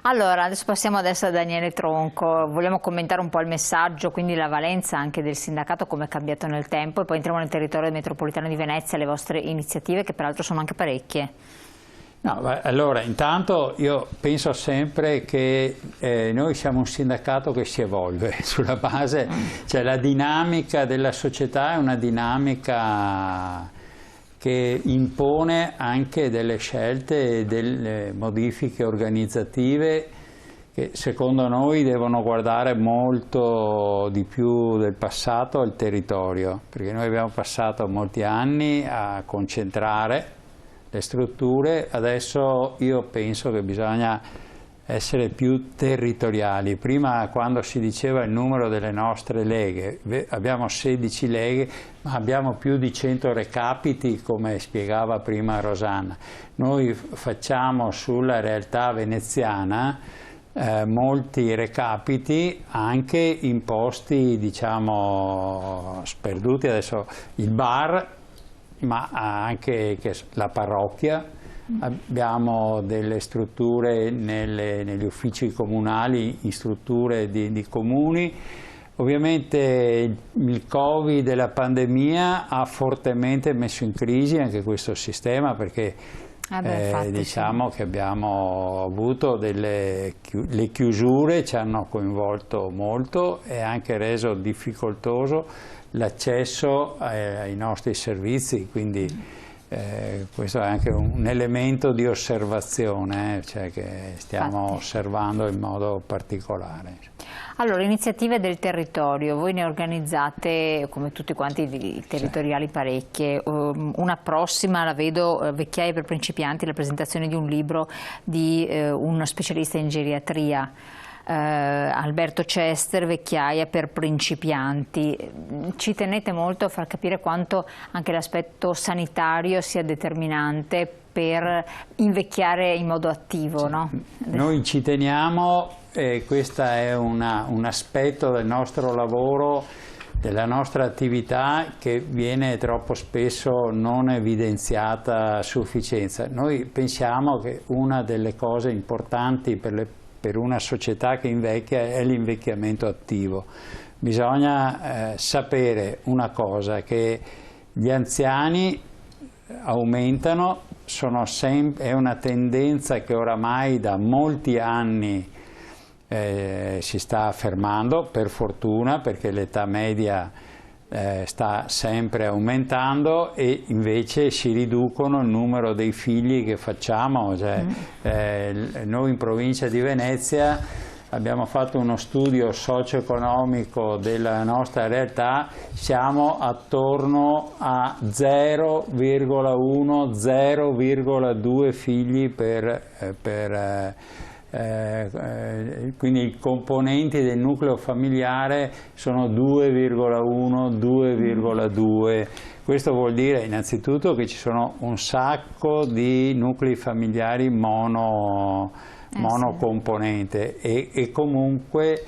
Allora, adesso passiamo a Daniele Tronco, vogliamo commentare un po' il messaggio, quindi la valenza anche del sindacato, come è cambiato nel tempo, e poi entriamo nel territorio metropolitano di Venezia, le vostre iniziative che peraltro sono anche parecchie. No, allora, intanto io penso sempre che noi siamo un sindacato che si evolve sulla base, cioè la dinamica della società è una dinamica che impone anche delle scelte e delle modifiche organizzative che secondo noi devono guardare molto di più del passato al territorio, perché noi abbiamo passato molti anni a concentrare le strutture, adesso io penso che bisogna essere più territoriali. Prima, quando si diceva il numero delle nostre leghe, abbiamo 16 leghe, ma abbiamo più di 100 recapiti, come spiegava prima Rosanna. Noi facciamo sulla realtà veneziana molti recapiti anche in posti, diciamo, sperduti. Adesso il bar, ma anche la parrocchia. Abbiamo delle strutture negli uffici comunali, in strutture di comuni. Ovviamente il Covid e la pandemia ha fortemente messo in crisi anche questo sistema, perché diciamo che abbiamo avuto le chiusure, ci hanno coinvolto molto e anche reso difficoltoso l'accesso ai nostri servizi, quindi questo è anche un elemento di osservazione, cioè che stiamo osservando in modo particolare. Allora, iniziative del territorio, voi ne organizzate, come tutti quanti i territoriali, parecchie. Una prossima la vedo, Vecchiaie per principianti, la presentazione di un libro di uno specialista in geriatria, Alberto Cester, Vecchiaia per principianti. Ci tenete molto a far capire quanto anche l'aspetto sanitario sia determinante per invecchiare in modo attivo, sì, no? Noi ci teniamo, questo è un aspetto del nostro lavoro, della nostra attività, che viene troppo spesso non evidenziata a sufficienza. Noi pensiamo che una delle cose importanti per una società che invecchia è l'invecchiamento attivo. Bisogna sapere una cosa, che gli anziani aumentano, è una tendenza che oramai da molti anni si sta affermando, per fortuna, perché l'età media sta sempre aumentando e invece si riducono il numero dei figli che facciamo. Cioè, noi in provincia di Venezia abbiamo fatto uno studio socio-economico della nostra realtà, siamo attorno a 0,1-0,2 figli quindi i componenti del nucleo familiare sono 2,1-2,2. Questo vuol dire innanzitutto che ci sono un sacco di nuclei familiari monocomponente e comunque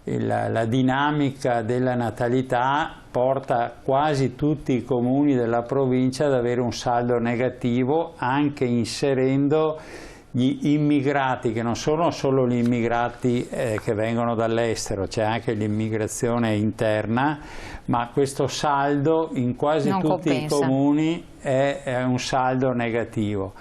la dinamica della natalità porta quasi tutti i comuni della provincia ad avere un saldo negativo, anche inserendo gli immigrati, che non sono solo gli immigrati che vengono dall'estero, c'è anche l'immigrazione interna, ma questo saldo in quasi tutti i comuni è un saldo negativo.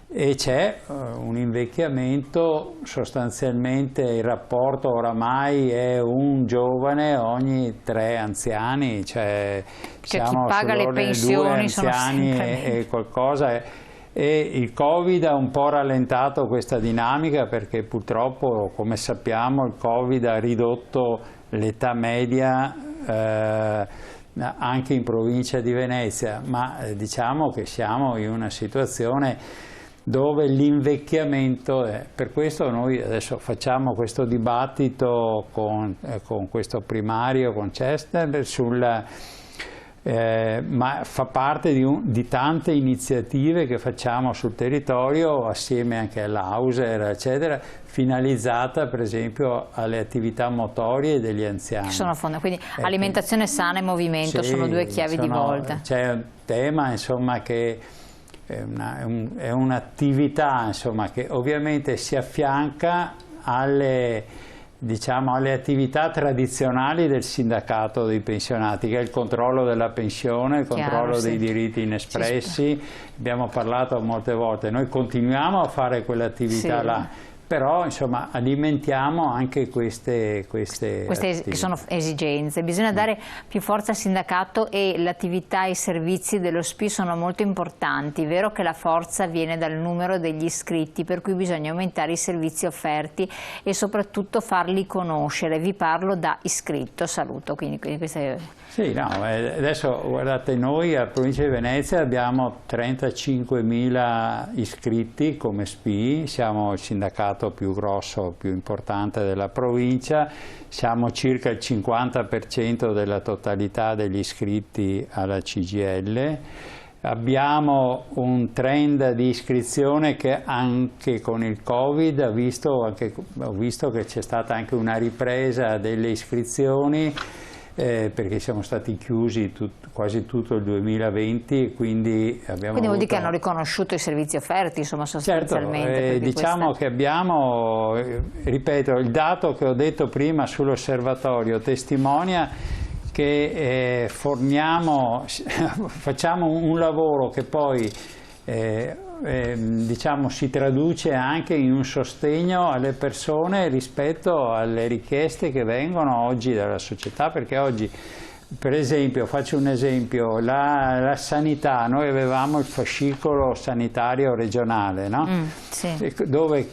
E c'è un invecchiamento, sostanzialmente il rapporto oramai è un giovane ogni 3 anziani, cioè siamo chi paga le pensioni 2 anziani e qualcosa. E il Covid ha un po' rallentato questa dinamica, perché purtroppo, come sappiamo, il Covid ha ridotto l'età media anche in provincia di Venezia, ma diciamo che siamo in una situazione dove l'invecchiamento per questo noi adesso facciamo questo dibattito con questo primario, con Cester, ma fa parte di tante iniziative che facciamo sul territorio assieme anche all'Auser, eccetera, finalizzata per esempio alle attività motorie degli anziani. Sono quindi alimentazione sana e movimento, sì, sono 2 chiavi di volta. C'è un tema, insomma, che è un'attività, insomma, che ovviamente si affianca diciamo, alle attività tradizionali del sindacato dei pensionati, che è il controllo della pensione, il controllo dei diritti inespressi. Abbiamo parlato molte volte, noi continuiamo a fare quell'attività là, però insomma alimentiamo anche queste che sono esigenze. Bisogna dare più forza al sindacato, e l'attività e i servizi dello SPI sono molto importanti. È vero che la forza viene dal numero degli iscritti, per cui bisogna aumentare i servizi offerti e soprattutto farli conoscere. Vi parlo da iscritto, saluto. Quindi questa è... Sì, no, adesso guardate, noi a Provincia di Venezia abbiamo 35.000 iscritti come SPI, siamo il sindacato più grosso, più importante della provincia, siamo circa il 50% della totalità degli iscritti alla CGIL. Abbiamo un trend di iscrizione che anche con il Covid ho visto che c'è stata anche una ripresa delle iscrizioni, perché siamo stati chiusi quasi tutto il 2020, e quindi abbiamo vuol dire che hanno riconosciuto i servizi offerti, insomma, sostanzialmente. Certo, diciamo che abbiamo, ripeto, il dato che ho detto prima sull'osservatorio testimonia che facciamo un lavoro che poi diciamo, si traduce anche in un sostegno alle persone rispetto alle richieste che vengono oggi dalla società, perché oggi, per esempio, faccio un esempio, la sanità, noi avevamo il fascicolo sanitario regionale, no? Sì. Dove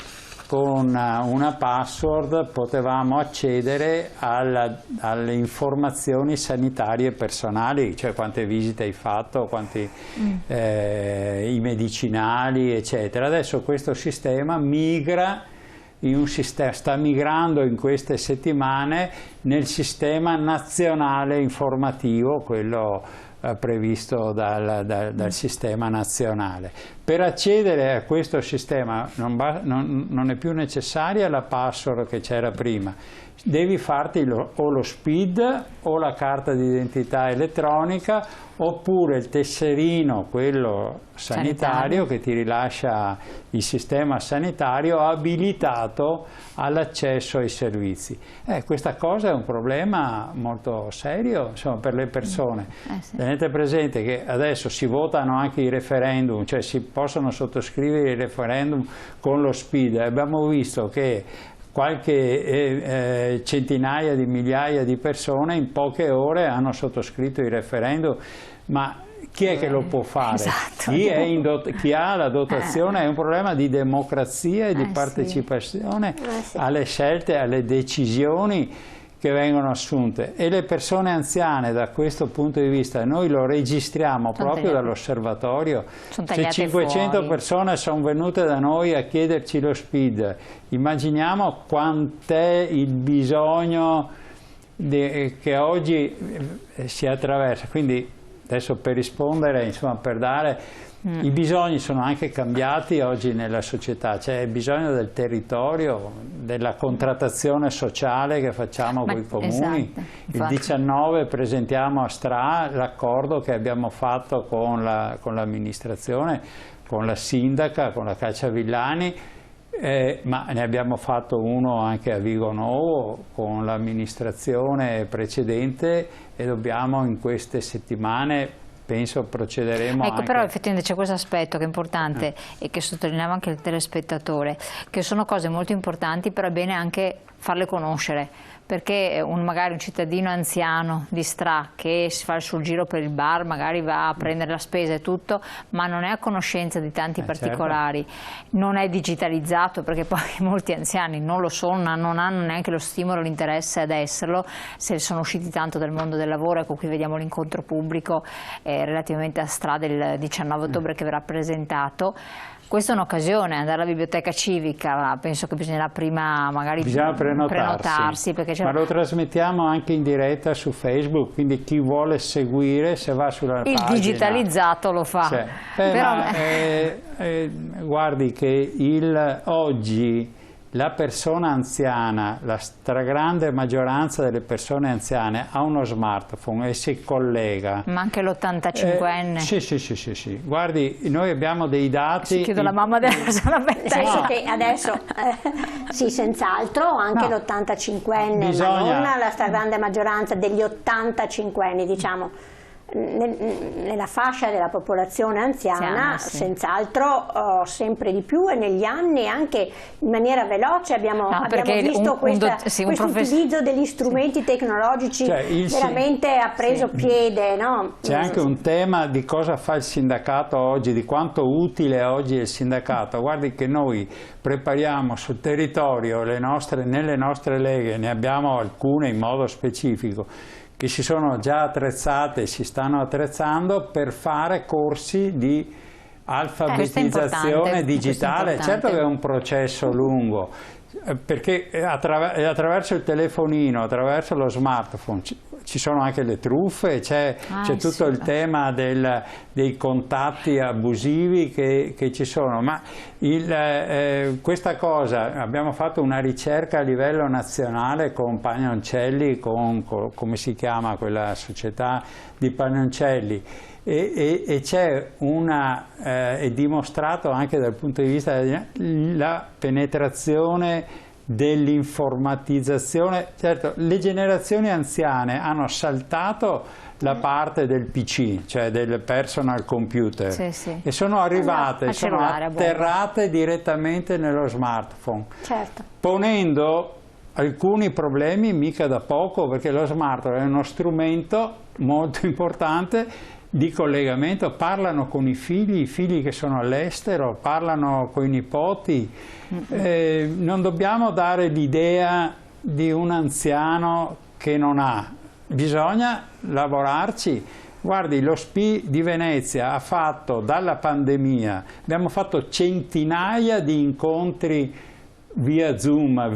con una password potevamo accedere alle informazioni sanitarie personali, cioè quante visite hai fatto, quanti i medicinali, eccetera. Adesso questo sistema sta migrando in queste settimane nel sistema nazionale informativo, quello previsto dal sistema nazionale. Per accedere a questo sistema non è più necessaria la password che c'era prima, devi farti o lo SPID o la carta d'identità elettronica, oppure il tesserino, quello sanitario, che ti rilascia il sistema sanitario abilitato all'accesso ai servizi. Questa cosa è un problema molto serio, insomma, per le persone. Sì. Tenete presente che adesso si votano anche i referendum, cioè si possono sottoscrivere i referendum con lo SPID. Abbiamo visto che qualche centinaia di migliaia di persone in poche ore hanno sottoscritto i referendum, ma chi è che lo può fare? Esatto. Chi ha la dotazione? È un problema di democrazia e di partecipazione alle scelte, alle decisioni che vengono assunte, e le persone anziane da questo punto di vista noi lo registriamo proprio dall'osservatorio. Se 500 persone sono venute da noi a chiederci lo SPID, immaginiamo quant'è il bisogno che oggi si attraversa. Quindi adesso, per rispondere, insomma, per dare, i bisogni sono anche cambiati oggi nella società, c'è il bisogno del territorio, della contrattazione sociale che facciamo con i comuni. Il 19 presentiamo a Stra l'accordo che abbiamo fatto con l'amministrazione, con la sindaca, con la Cacciavillani, ma ne abbiamo fatto uno anche a Vigo Novo con l'amministrazione precedente, e dobbiamo in queste settimane, penso, procederemo Ecco, anche... però effettivamente c'è questo aspetto che è importante e che sottolineava anche il telespettatore, che sono cose molto importanti, però è bene anche farle conoscere, perché magari un cittadino anziano di Stra che si fa il suo giro per il bar, magari va a prendere la spesa e tutto, ma non è a conoscenza di tanti particolari, non è digitalizzato, perché poi molti anziani non lo sono, non hanno neanche lo stimolo, l'interesse ad esserlo, se sono usciti tanto dal mondo del lavoro. Ecco, qui vediamo l'incontro pubblico relativamente a Stra del 19 ottobre che verrà presentato. Questa è un'occasione, andare alla biblioteca civica, penso che bisognerà prima magari prenotarsi perché ma lo trasmettiamo anche in diretta su Facebook, quindi chi vuole seguire, se va sulla pagina... Il digitalizzato lo fa. Guardi che oggi la persona anziana, la stragrande maggioranza delle persone anziane ha uno smartphone e si collega. Ma anche l'85enne? Sì. Guardi, noi abbiamo dei dati... Si chiedo alla mamma della persona penso che adesso, sì, senz'altro, anche l'85enne, ma non la stragrande maggioranza degli 85enni, diciamo. Nella fascia della popolazione anziana, sì, senz'altro sempre di più, e negli anni anche in maniera veloce abbiamo visto questo utilizzo degli strumenti tecnologici, veramente ha preso piede. No? C'è anche un tema di cosa fa il sindacato oggi, di quanto utile oggi è il sindacato. Guardi che noi prepariamo sul territorio nelle nostre leghe, ne abbiamo alcune in modo specifico, che si sono già attrezzate, si stanno attrezzando per fare corsi di alfabetizzazione digitale. Certo che è un processo lungo, perché attraverso il telefonino, attraverso lo smartphone ci sono anche le truffe, c'è tutto il tema dei contatti abusivi che ci sono, ma questa cosa, abbiamo fatto una ricerca a livello nazionale con Pagnoncelli, come si chiama quella società di Pagnoncelli, e c'è è dimostrato anche dal punto di vista della penetrazione dell'informatizzazione. Certo, le generazioni anziane hanno saltato la parte del PC, cioè del personal computer, e sono arrivate, sono atterrate direttamente nello smartphone, ponendo alcuni problemi mica da poco, perché lo smartphone è uno strumento molto importante di collegamento. Parlano con i figli che sono all'estero, parlano con i nipoti. Non dobbiamo dare l'idea di un anziano che non ha, bisogna lavorarci. Guardi, lo SPI di Venezia ha fatto dalla pandemia, abbiamo fatto centinaia di incontri via Zoom,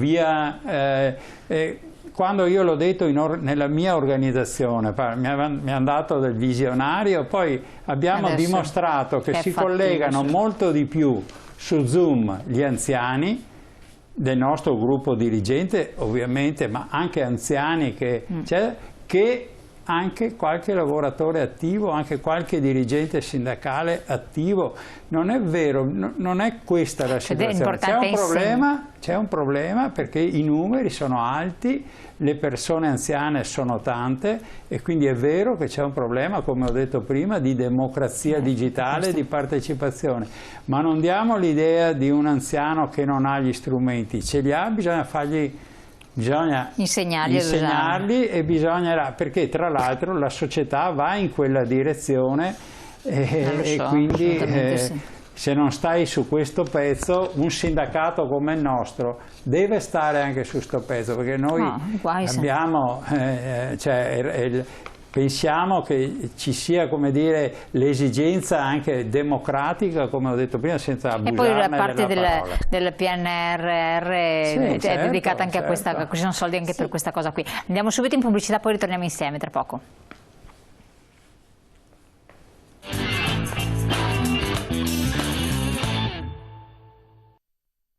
quando io l'ho detto nella mia organizzazione, mi hanno dato del visionario, poi abbiamo dimostrato che si collegano molto di più su Zoom gli anziani del nostro gruppo dirigente, ovviamente, ma anche anziani che anche qualche lavoratore attivo, anche qualche dirigente sindacale attivo. Non è vero, non è questa la situazione. C'è un problema perché i numeri sono alti, le persone anziane sono tante, e quindi è vero che c'è un problema, come ho detto prima, di democrazia digitale, di partecipazione, ma non diamo l'idea di un anziano che non ha gli strumenti. Ce li ha, bisogna insegnarli e bisognerà, perché tra l'altro la società va in quella direzione, e quindi se non stai su questo pezzo, un sindacato come il nostro deve stare anche su questo pezzo, perché noi abbiamo, pensiamo che ci sia, come dire, l'esigenza anche democratica, come ho detto prima, senza abusarne. E poi la parte del PNRR è dedicata anche a questa, ci sono soldi anche per questa cosa qui. Andiamo subito in pubblicità, poi ritorniamo insieme tra poco.